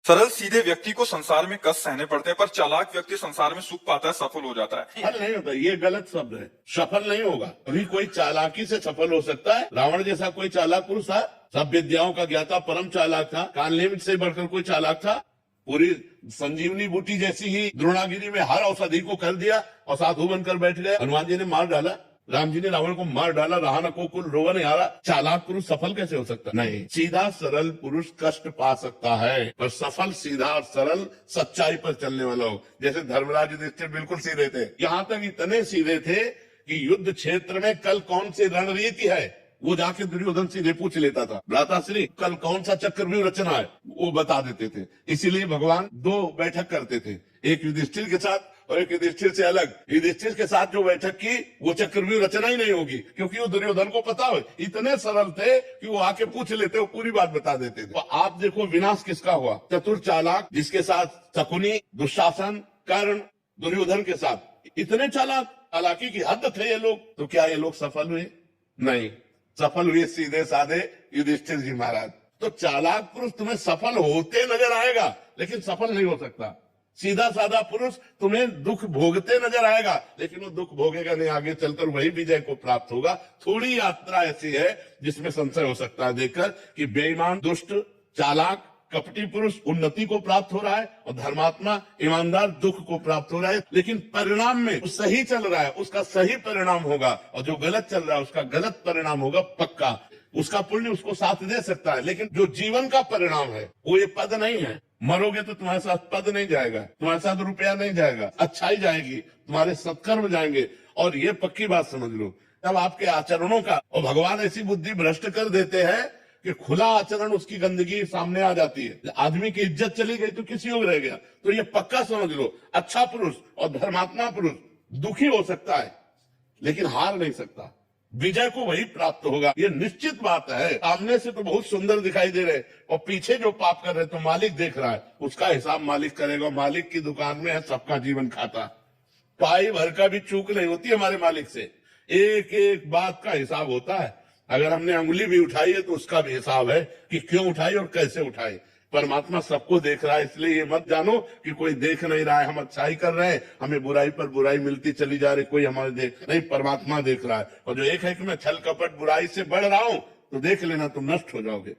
सरल सीधे व्यक्ति को संसार में कष्ट सहने पड़ते हैं, पर चालाक व्यक्ति संसार में सुख पाता है, सफल हो जाता है। सफल नहीं होता, ये गलत शब्द है। सफल नहीं होगा। अभी कोई चालाकी से सफल हो सकता है? रावण जैसा कोई चालाक पुरुष था? सब विद्याओं का ज्ञाता परम चालाक था। कालनेमित से बढ़कर कोई चालाक था? पूरी संजीवनी बूटी जैसी ही द्रोणागिरी में हर औषधि को कर दिया और साधु बनकर बैठ गए। हनुमान जी ने मार डाला, राम जी ने रावण को मार डाला, रहा न को कुल रोवन हारा। चालाक पुरुष सफल कैसे हो सकता? नहीं, सीधा सरल पुरुष कष्ट पा सकता है, पर सफल सीधा और सरल सच्चाई पर चलने वाला हो। जैसे धर्मराज युधिष्ठिर बिल्कुल सीधे थे, यहाँ तक इतने सीधे थे कि युद्ध क्षेत्र में कल कौन सी रणनीति है वो जाके दुर्योधन सीधे पूछ लेता था। भ्राताश्री कल कौन सा चक्रव्यूह रचना है वो बता देते थे। इसीलिए भगवान दो बैठक करते थे, एक युधिष्ठिर के साथ और एक युधिष्ठिर से अलग। युधिष्ठिर के साथ जो बैठक की वो चक्रव्यूह रचना ही नहीं होगी, क्योंकि वो दुर्योधन को पता हो। इतने सरल थे कि वो आके पूछ लेते, वो पूरी बात बता देते थे। तो आप देखो विनाश किसका हुआ? चतुर चालाक, जिसके साथ शकुनी, दुशासन, कर्ण, दुर्योधन के साथ इतने चालाक, चालाकी की हद थे ये लोग। तो क्या ये लोग सफल हुए? नहीं, सफल हुए सीधे साधे युधिष्ठिर जी महाराज। तो चालाक पुरुष तुम्हें सफल होते नजर आएगा, लेकिन सफल नहीं हो सकता। सीधा साधा पुरुष तुम्हें दुख भोगते नजर आएगा, लेकिन वो दुख भोगेगा नहीं, आगे चलकर वही विजय को प्राप्त होगा। थोड़ी यात्रा ऐसी है जिसमें संशय हो सकता है देखकर कि बेईमान, दुष्ट, चालाक, कपटी पुरुष उन्नति को प्राप्त हो रहा है और धर्मात्मा, ईमानदार दुख को प्राप्त हो रहा है। लेकिन परिणाम में जो सही चल रहा है उसका सही परिणाम होगा, और जो गलत चल रहा है उसका गलत परिणाम होगा पक्का। उसका पुण्य उसको साथ दे सकता है, लेकिन जो जीवन का परिणाम है वो ये पद नहीं है। मरोगे तो तुम्हारे साथ पद नहीं जाएगा, तुम्हारे साथ रुपया नहीं जाएगा, अच्छाई जाएगी, तुम्हारे सत्कर्म जाएंगे। और ये पक्की बात समझ लो, तब आपके आचरणों का, और भगवान ऐसी बुद्धि भ्रष्ट कर देते हैं कि खुला आचरण उसकी गंदगी सामने आ जाती है। आदमी की इज्जत चली गई तो किसी योग रह गया। तो ये पक्का समझ लो, अच्छा पुरुष और धर्मात्मा पुरुष दुखी हो सकता है लेकिन हार नहीं सकता। विजय को वही प्राप्त होगा, ये निश्चित बात है। सामने से तो बहुत सुंदर दिखाई दे रहे और पीछे जो पाप कर रहे तो मालिक देख रहा है, उसका हिसाब मालिक करेगा। मालिक की दुकान में है सबका जीवन खाता, पाई भर का भी चूक नहीं होती हमारे मालिक से। एक एक बात का हिसाब होता है। अगर हमने अंगुली भी उठाई है तो उसका भी हिसाब है कि क्यों उठाई और कैसे उठाई। परमात्मा सबको देख रहा है, इसलिए ये मत जानो कि कोई देख नहीं रहा है, हम अच्छाई कर रहे हैं, हमें बुराई पर बुराई मिलती चली जा रही, कोई हमारे देख नहीं। परमात्मा देख रहा है, और जो एक है कि मैं छल कपट बुराई से बढ़ रहा हूं तो देख लेना तुम नष्ट हो जाओगे।